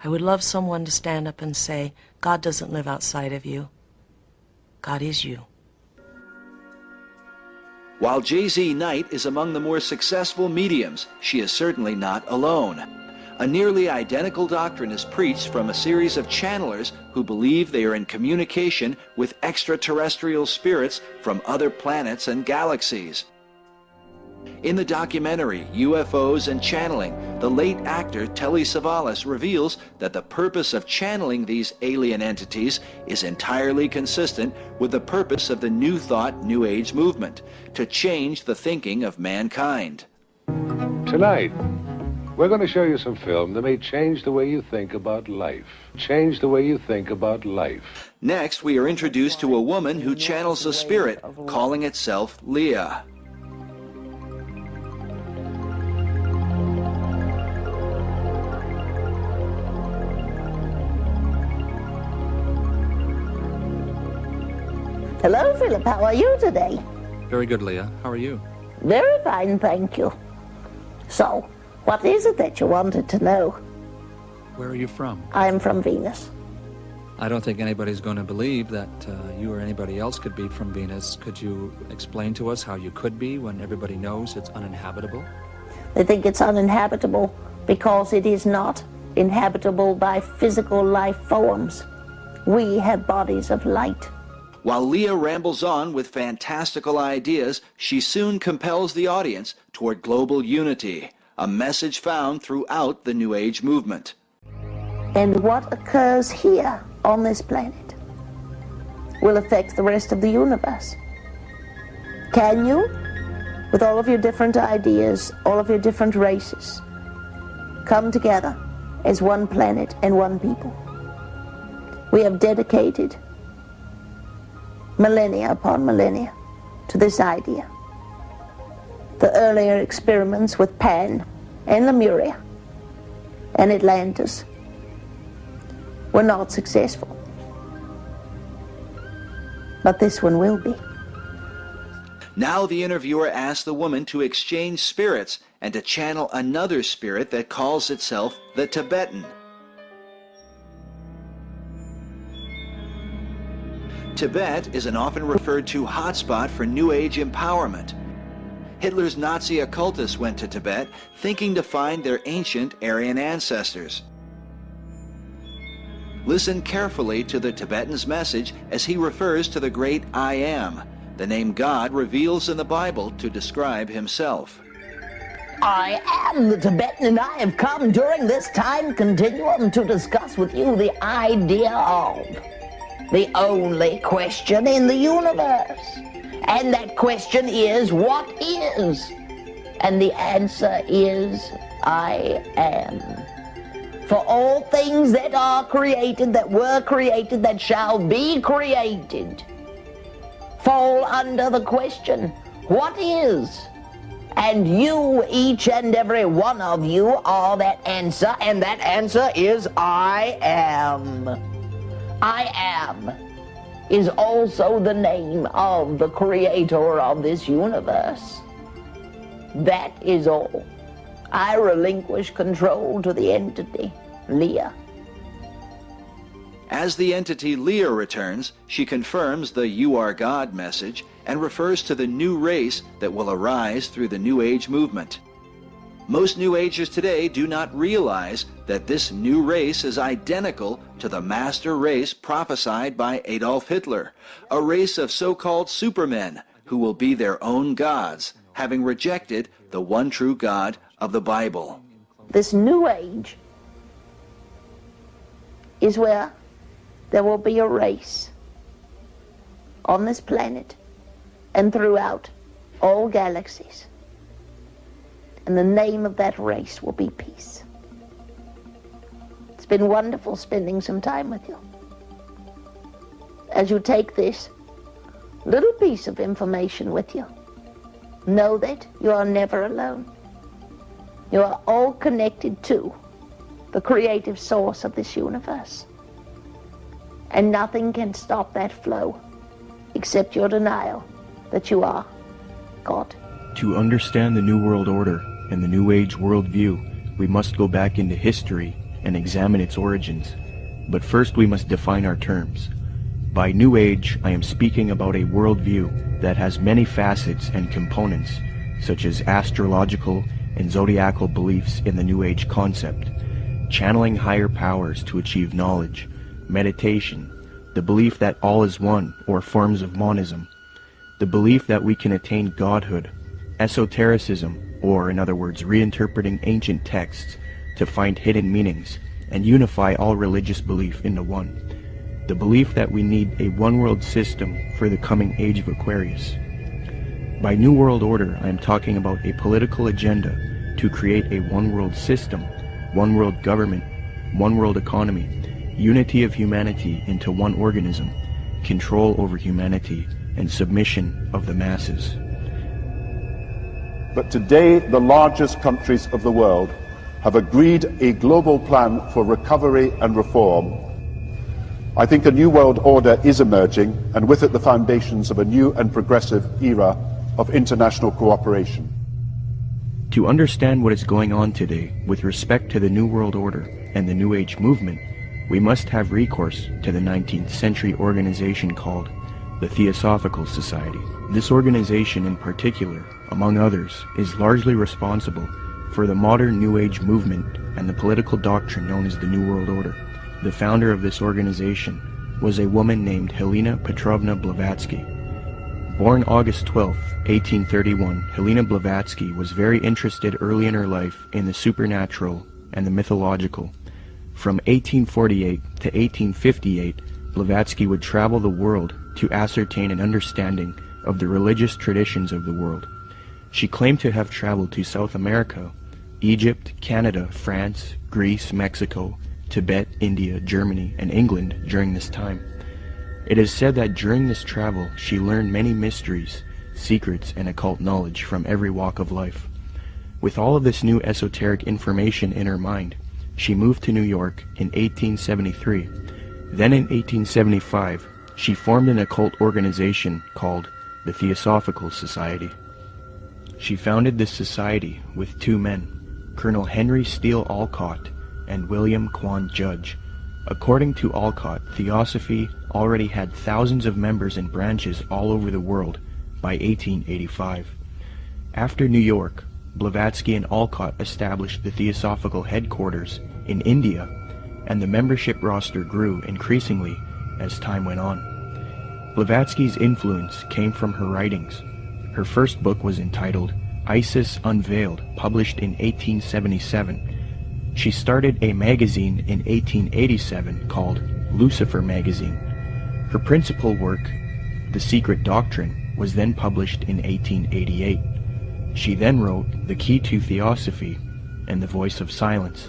I would love someone to stand up and say, God doesn't live outside of you. God is you. While J.Z. Knight is among the more successful mediums, she is certainly not alone. A nearly identical doctrine is preached from a series of channelers who believe they are in communication with extraterrestrial spirits from other planets and galaxies. In the documentary UFOs and Channeling, the late actor Telly Savalas reveals that the purpose of channeling these alien entities is entirely consistent with the purpose of the New Thought New Age movement, to change the thinking of mankind. Tonight, we're going to show you some film that may change the way you think about life. Change the way you think about life. Next, we are introduced to a woman who channels a spirit, calling itself Leah. Hello, Philip. How are you today? Very good, Leah. How are you? Very fine, thank you. So, what is it that you wanted to know? Where are you from? I'm from Venus. I don't think anybody's going to believe that you or anybody else could be from Venus. Could you explain to us how you could be when everybody knows it's uninhabitable? They think it's uninhabitable because it is not inhabitable by physical life forms. We have bodies of light. While Leah rambles on with fantastical ideas, she soon compels the audience toward global unity, a message found throughout the New Age movement. And what occurs here on this planet will affect the rest of the universe. Can you, with all of your different ideas, all of your different races, come together as one planet and one people? We have dedicated millennia upon millennia to this idea. The earlier experiments with Pan and Lemuria and Atlantis were not successful. But this one will be. Now the interviewer asks the woman to exchange spirits and to channel another spirit that calls itself the Tibetan. Tibet is an often referred to hotspot for New Age empowerment. Hitler's Nazi occultists went to Tibet thinking to find their ancient Aryan ancestors. Listen carefully to the Tibetan's message as he refers to the great I Am, the name God reveals in the Bible to describe himself. I am the Tibetan, and I have come during this time continuum to discuss with you the idea of the only question in the universe. And that question is, what is? And the answer is, I am. For all things that are created, that were created, that shall be created, fall under the question, what is? And you, each and every one of you, are that answer, and that answer is, I am. I am is also the name of the creator of this universe. That is all. I relinquish control to the entity, Leah. As the entity Leah returns, she confirms the You Are God message and refers to the new race that will arise through the New Age movement. Most New Agers today do not realize that this new race is identical to the master race prophesied by Adolf Hitler, a race of so-called supermen who will be their own gods, having rejected the one true God of the Bible. This new age is where there will be a race on this planet and throughout all galaxies. And the name of that race will be peace. It's been wonderful spending some time with you. As you take this little piece of information with you, know that you are never alone. You are all connected to the creative source of this universe. And nothing can stop that flow except your denial that you are God. To understand the New World Order and the New Age worldview, we must go back into history and examine its origins. But first we must define our terms. By New Age, I am speaking about a worldview that has many facets and components, such as astrological and zodiacal beliefs in the New Age concept, channeling higher powers to achieve knowledge, meditation, the belief that all is one, or forms of monism, the belief that we can attain godhood, esotericism, or in other words, reinterpreting ancient texts to find hidden meanings and unify all religious belief into one, the belief that we need a one-world system for the coming age of Aquarius. By New World Order, I am talking about a political agenda to create a one-world system, one-world government, one-world economy, unity of humanity into one organism, control over humanity, and submission of the masses. But today, the largest countries of the world have agreed a global plan for recovery and reform. I think a new world order is emerging, and with it the foundations of a new and progressive era of international cooperation. To understand what is going on today with respect to the New World Order and the New Age movement, we must have recourse to the 19th century organization called the Theosophical Society. This organization in particular, among others, is largely responsible for the modern New Age movement and the political doctrine known as the New World Order. The founder of this organization was a woman named Helena Petrovna Blavatsky. Born August 12, 1831, Helena Blavatsky was very interested early in her life in the supernatural and the mythological. From 1848 to 1858, Blavatsky would travel the world to ascertain an understanding of the religious traditions of the world. She claimed to have traveled to South America, Egypt, Canada, France, Greece, Mexico, Tibet, India, Germany, and England during this time. It is said that during this travel she learned many mysteries, secrets, and occult knowledge from every walk of life. With all of this new esoteric information in her mind, she moved to New York in 1873. Then in 1875, she formed an occult organization called the Theosophical Society. She founded this society with two men, Colonel Henry Steele Olcott and William Quan Judge. According to Olcott, Theosophy already had thousands of members and branches all over the world by 1885. After New York, Blavatsky and Olcott established the Theosophical headquarters in India, and the membership roster grew increasingly as time went on. Blavatsky's influence came from her writings. Her first book was entitled Isis Unveiled, published in 1877. She started a magazine in 1887 called Lucifer Magazine. Her principal work, The Secret Doctrine, was then published in 1888. She then wrote The Key to Theosophy and The Voice of Silence.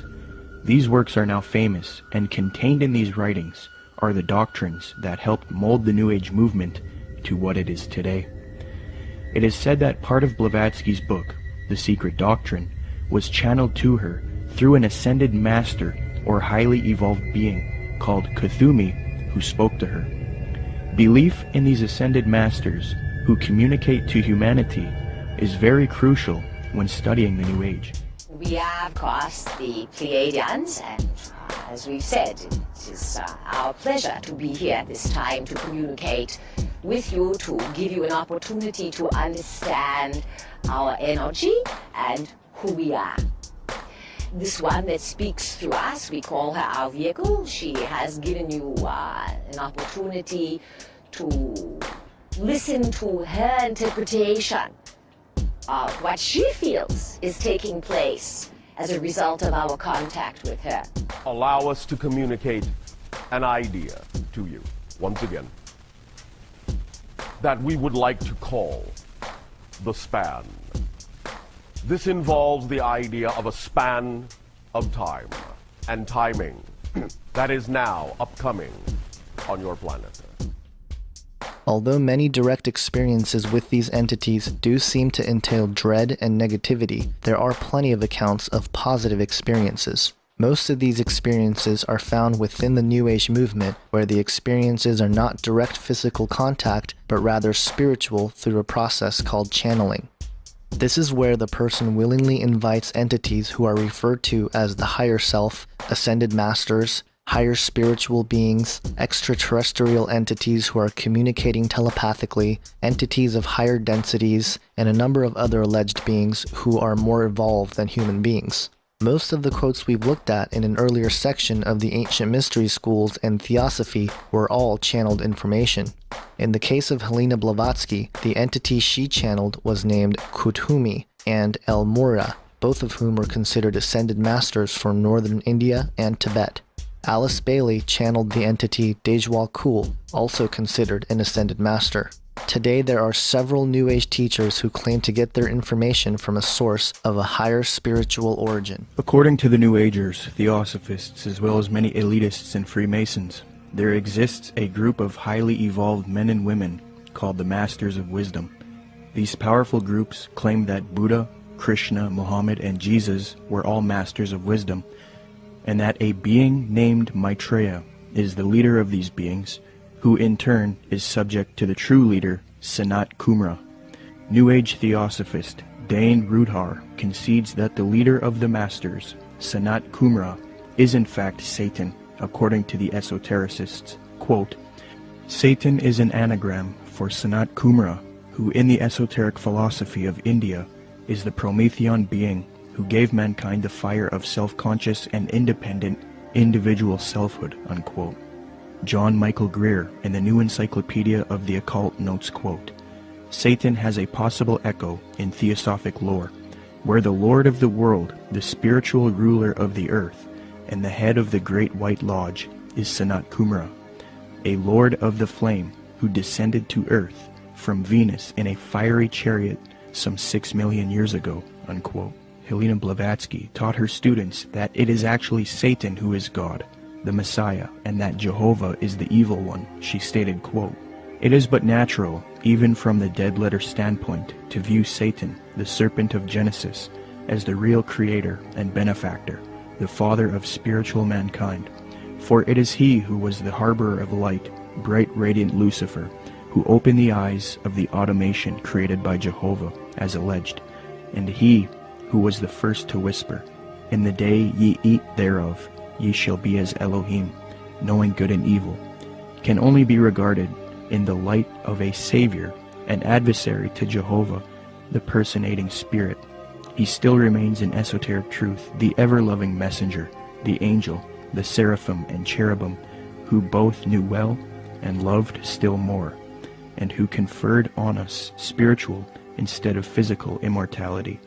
These works are now famous, and contained in these writings are the doctrines that helped mold the New Age movement to what it is today. It is said that part of Blavatsky's book, The Secret Doctrine, was channeled to her through an ascended master or highly evolved being called Kuthumi, who spoke to her. Belief in these ascended masters who communicate to humanity is very crucial when studying the New Age. We are, of course, the Pleiadians, and as we've said, it is our pleasure to be here at this time to communicate with you, to give you an opportunity to understand our energy and who we are. This one that speaks through us, we call her our vehicle. She has given you an opportunity to listen to her interpretation of what she feels is taking place as a result of our contact with her. Allow us to communicate an idea to you, once again, that we would like to call the span. This involves the idea of a span of time and timing that is now upcoming on your planet. Although many direct experiences with these entities do seem to entail dread and negativity, there are plenty of accounts of positive experiences. Most of these experiences are found within the New Age movement, where the experiences are not direct physical contact, but rather spiritual through a process called channeling. This is where the person willingly invites entities who are referred to as the higher self, ascended masters, higher spiritual beings, extraterrestrial entities who are communicating telepathically, entities of higher densities, and a number of other alleged beings who are more evolved than human beings. Most of the quotes we've looked at in an earlier section of the ancient mystery schools and theosophy were all channeled information. In the case of Helena Blavatsky, the entity she channeled was named Kuthumi and El Mura, both of whom were considered ascended masters from northern India and Tibet. Alice Bailey channeled the entity Dejwal Khul, also considered an ascended master. Today there are several New Age teachers who claim to get their information from a source of a higher spiritual origin. According to the New Agers, Theosophists, as well as many elitists and Freemasons, there exists a group of highly evolved men and women called the Masters of Wisdom. These powerful groups claim that Buddha, Krishna, Muhammad, and Jesus were all masters of wisdom, and that a being named Maitreya is the leader of these beings, who in turn is subject to the true leader, Sanat Kumara. New Age Theosophist Dane Rudhar concedes that the leader of the Masters, Sanat Kumara, is in fact Satan, according to the esotericists. Quote, Satan is an anagram for Sanat Kumara, who in the esoteric philosophy of India is the Promethean being who gave mankind the fire of self-conscious and independent individual selfhood, unquote. John Michael Greer in the New Encyclopedia of the Occult notes, quote, Satan has a possible echo in theosophic lore, where the Lord of the world, the spiritual ruler of the earth, and the head of the Great White Lodge is Sanat Kumara, a lord of the flame who descended to earth from Venus in a fiery chariot some 6 million years ago, unquote. Helena Blavatsky taught her students that it is actually Satan who is God, the Messiah, and that Jehovah is the evil one. She stated, quote, It is but natural, even from the dead letter standpoint, to view Satan, the serpent of Genesis, as the real creator and benefactor, the father of spiritual mankind. For it is he who was the harborer of light, bright radiant Lucifer, who opened the eyes of the automation created by Jehovah, as alleged, and he who was the first to whisper, In the day ye eat thereof, ye shall be as Elohim, knowing good and evil, can only be regarded in the light of a Savior, an adversary to Jehovah, the personating Spirit. He still remains in esoteric truth, the ever-loving messenger, the angel, the seraphim and cherubim, who both knew well and loved still more, and who conferred on us spiritual instead of physical immortality.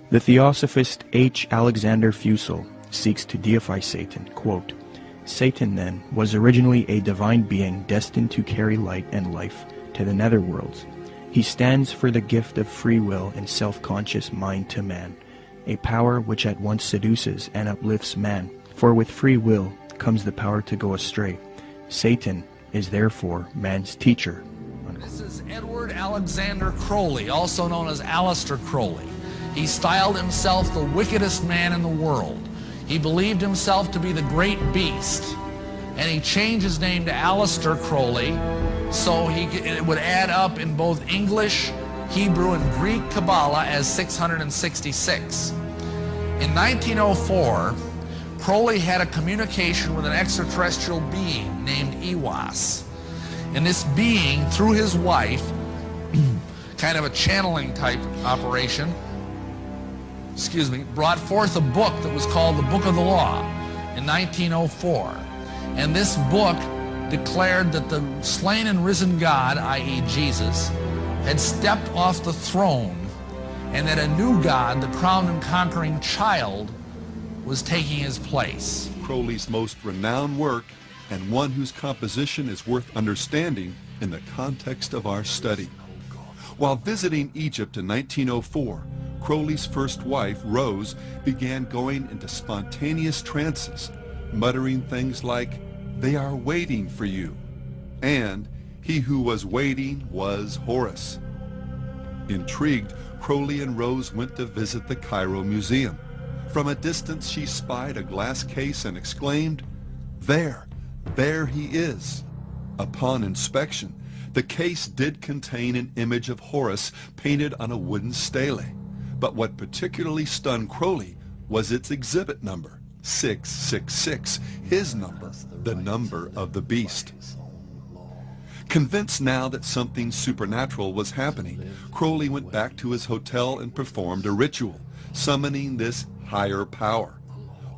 The Theosophist H. Alexander Fusel seeks to deify Satan, quote, Satan, then, was originally a divine being destined to carry light and life to the netherworlds. He stands for the gift of free will and self-conscious mind to man, a power which at once seduces and uplifts man, for with free will comes the power to go astray. Satan is therefore man's teacher. This is Edward Alexander Crowley, also known as Aleister Crowley. He styled himself the wickedest man in the world. He believed himself to be the great beast, and he changed his name to Aleister Crowley, so it would add up in both English, Hebrew, and Greek Kabbalah as 666. In 1904, Crowley had a communication with an extraterrestrial being named Iwas. And this being, through his wife, kind of a channeling type operation, brought forth a book that was called the Book of the Law in 1904. And this book declared that the slain and risen God, i.e. Jesus, had stepped off the throne, and that a new God, the crowned and conquering child, was taking his place. Crowley's most renowned work, and one whose composition is worth understanding in the context of our study. While visiting Egypt in 1904, Crowley's first wife, Rose, began going into spontaneous trances, muttering things like, "They are waiting for you," and "He who was waiting was Horus." Intrigued, Crowley and Rose went to visit the Cairo Museum. From a distance she spied a glass case and exclaimed, there he is." Upon inspection, The case did contain an image of Horus painted on a wooden stele, but what particularly stunned Crowley was its exhibit number, 666, his number, the number of the beast. Convinced now that something supernatural was happening, Crowley went back to his hotel and performed a ritual, summoning this higher power.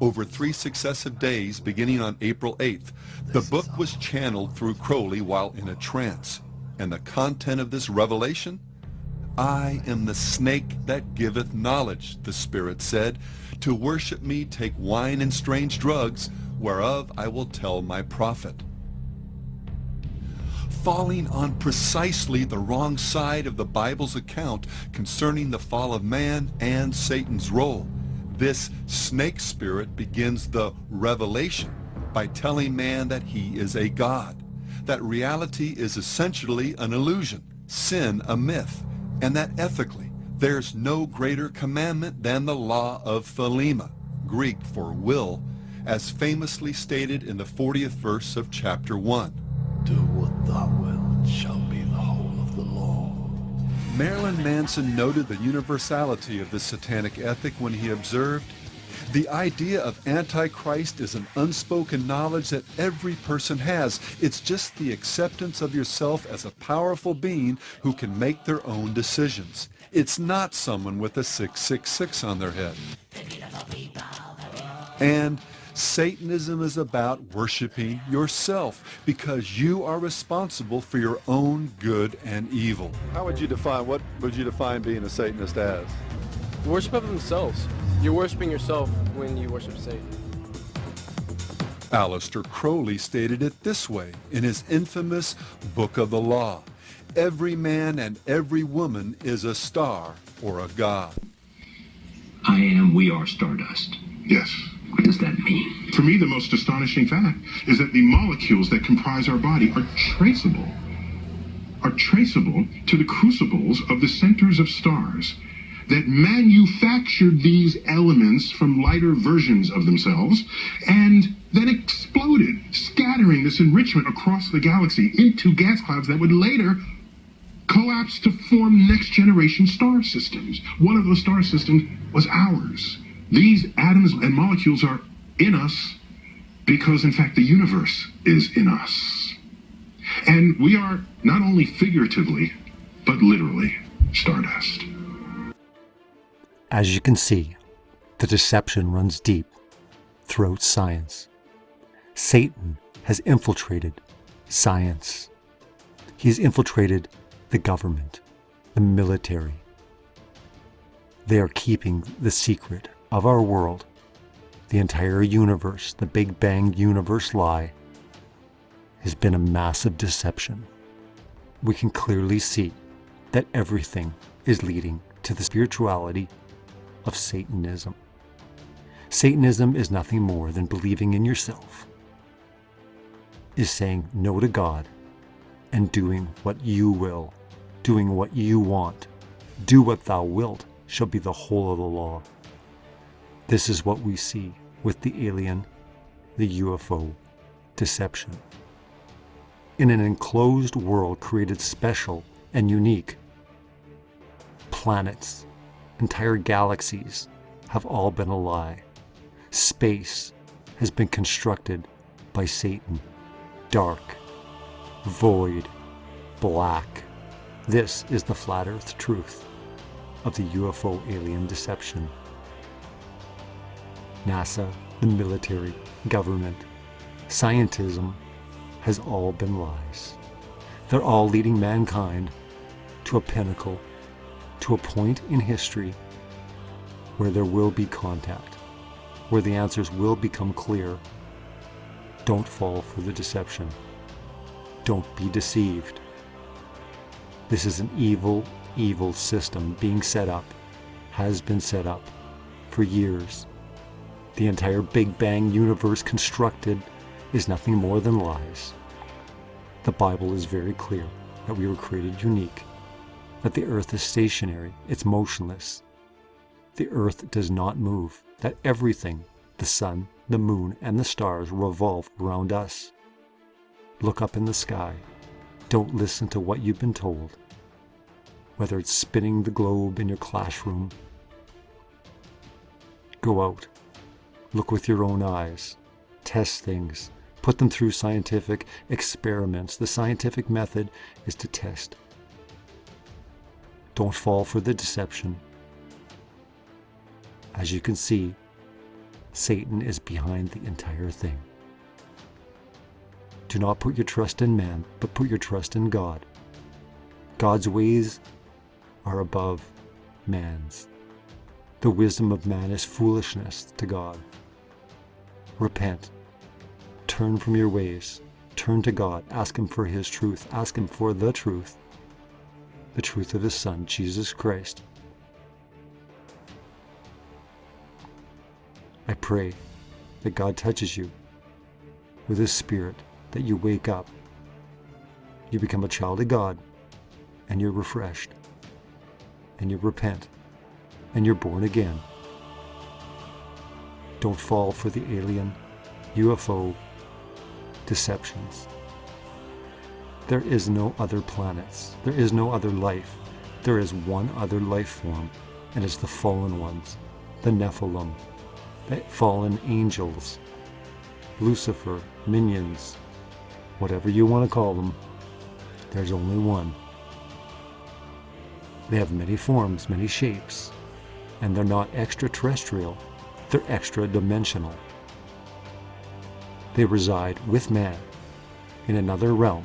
Over 3 successive days, beginning on April 8th, the book was channeled through Crowley while in a trance. And the content of this revelation? I am the snake that giveth knowledge, the Spirit said. To worship me take wine and strange drugs, whereof I will tell my prophet. Falling on precisely the wrong side of the Bible's account concerning the fall of man and Satan's role, this snake spirit begins the revelation by telling man that he is a god, that reality is essentially an illusion, sin a myth, and that ethically there's no greater commandment than the law of Thelema, Greek for will, as famously stated in the 40th verse of chapter 1. Do what thou wilt shall be the whole of the law. Marilyn Manson noted the universality of this satanic ethic when he observed, the idea of Antichrist is an unspoken knowledge that every person has. It's just the acceptance of yourself as a powerful being who can make their own decisions. It's not someone with a 666 on their head. And Satanism is about worshiping yourself because you are responsible for your own good and evil. What would you define being a Satanist as? Worship of themselves. You're worshiping yourself when you worship Satan. Aleister Crowley stated it this way in his infamous Book of the Law. Every man and every woman is a star or a god. We are stardust. Yes. What does that mean? For me, the most astonishing fact is that the molecules that comprise our body are traceable to the crucibles of the centers of stars that manufactured these elements from lighter versions of themselves and then exploded, scattering this enrichment across the galaxy into gas clouds that would later collapse to form next-generation star systems. One of those star systems was ours. These atoms and molecules are in us because, in fact, the universe is in us. And we are not only figuratively, but literally stardust. As you can see, the deception runs deep throughout science. Satan has infiltrated science. He's infiltrated the government, the military. They are keeping the secret of our world, the entire universe, the Big Bang universe lie, has been a massive deception. We can clearly see that everything is leading to the spirituality of Satanism. Satanism is nothing more than believing in yourself, is saying no to God and doing what you will, doing what you want. Do what thou wilt shall be the whole of the law. This is what we see with the alien, the UFO deception. In an enclosed world created special and unique, planets, entire galaxies have all been a lie. Space has been constructed by Satan. Dark, void, black. This is the flat earth truth of the UFO alien deception. NASA, the military, government, scientism has all been lies. They're all leading mankind to a pinnacle, to a point in history where there will be contact, where the answers will become clear. Don't fall for the deception. Don't be deceived. This is an evil, evil system being set up, has been set up for years. The entire Big Bang universe constructed is nothing more than lies. The Bible is very clear that we were created unique, that the earth is stationary, it's motionless. The earth does not move, that everything, the sun, the moon, and the stars revolve around us. Look up in the sky. Don't listen to what you've been told, whether it's spinning the globe in your classroom. Go out, look with your own eyes, test things, put them through scientific experiments. The scientific method is to test. Don't fall for the deception. As you can see, Satan is behind the entire thing. Do not put your trust in man, but put your trust in God. God's ways are above man's. The wisdom of man is foolishness to God. Repent. Turn from your ways. Turn to God. Ask Him for His truth. Ask Him for the truth of His Son, Jesus Christ. I pray that God touches you with His Spirit, that you wake up, you become a child of God, and you're refreshed, and you repent, and you're born again. Don't fall for the alien, UFO deceptions. There is no other planets. There is no other life. There is one other life form, and it's the fallen ones, the NEPHILIM, the fallen angels, Lucifer, minions, whatever you want to call them. There's only one. They have many forms, many shapes, and they're not extraterrestrial, they're extra-dimensional. They reside with man in another realm.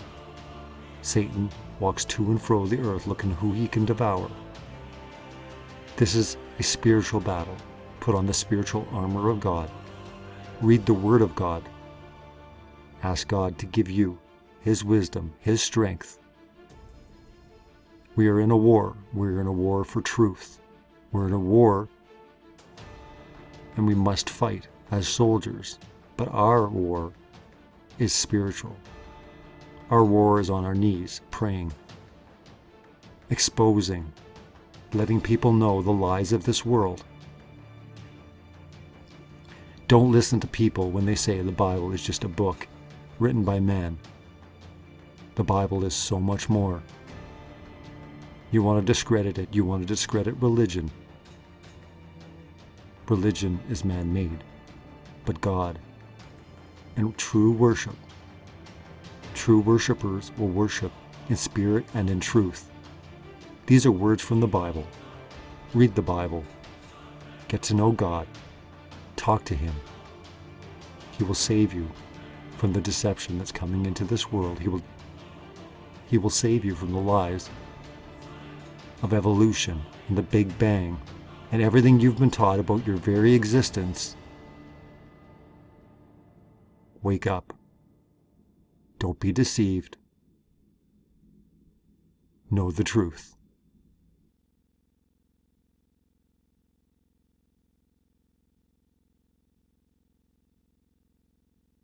Satan walks to and fro the earth looking who he can devour. This is a spiritual battle. Put on the spiritual armor of God. Read the Word of God. Ask God to give you His wisdom, His strength. We are in a war. We're in a war for truth. We're in a war, and we must fight as soldiers. But our war is spiritual. Our war is on our knees, praying, exposing, letting people know the lies of this world. Don't listen to people when they say the Bible is just a book written by man. The Bible is so much more. You want to discredit it. You want to discredit religion. Religion is man-made, but God and true worship. True worshipers will worship in spirit and in truth. These are words from the Bible. Read the Bible. Get to know God. Talk to Him. He will save you from the deception that's coming into this world. He will save you from the lies of evolution and the Big Bang and everything you've been taught about your very existence. Wake up. Don't be deceived. Know the truth.